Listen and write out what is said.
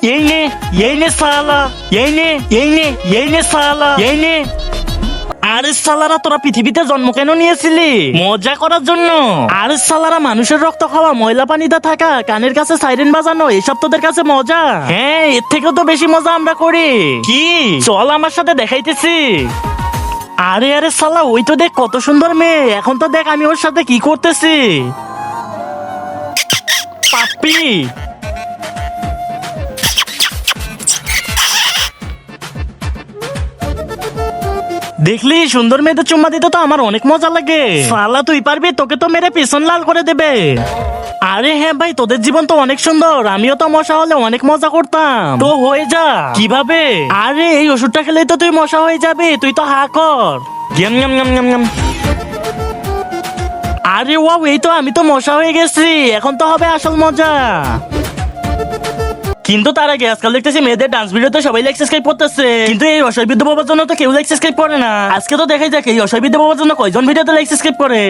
এই নে সালা, এই নে সালা, আরে সালারা তোরা পৃথিবীতে জন্ম কেন নিয়েছিলি? মজা করার জন্য? আরে সালারা মানুষের রক্ত খাওয়া, ময়লা পানিতে থাকা, কানের কাছে সাইরেন বাজানো, এসব তোদের কাছে মজা? হ্যাঁ, এর থেকেও তো বেশি মজা আমরা করি। কি চল আমার সাথে দেখাইতেছি। আরে আরে সালা, ওই তো দেখ কত সুন্দর মেয়ে। এখন তো দেখ আমি ওর সাথে কি করতেছি। পাপ্পি, দেখলি সুন্দর মেয়েদের চুম্মা দিতে তো আমার অনেক মজা লাগে। সালা তুই পারবি? তোকে তো মেরে পিছন লাল করে দেবে। আরে হ্যাঁ ভাই, তোদের জীবন তো অনেক সুন্দর। আমিও তো মশা হলে অনেক মজা করতাম। তো হয়ে যা। কিভাবে? আরে এই ওষুধটা খেলেই তো তুই মশা হয়ে যাবি। তুই তো হা কর। গ্যাম গ্যাম গ্যাম গ্যাম গ্যাম। আরে ওয়াও, এই তো আমি তো মশা হয়ে গেছি। এখন তো হবে আসল মজা। কিন্তু তার আগে আজকাল দেখতেছি মেয়েদের ডান্স ভিডিওতে সবাই লাইক সাবস্ক্রাইব করতেছে, কিন্তু এই অসহায় বাবার জন্য তো কেউ লাইক সাবস্ক্রাইব করে না। আজকে তো দেখাই যাক এই অসহায় বাবার জন্য কয়জন ভিডিওতে লাইক সাবস্ক্রাইব করে।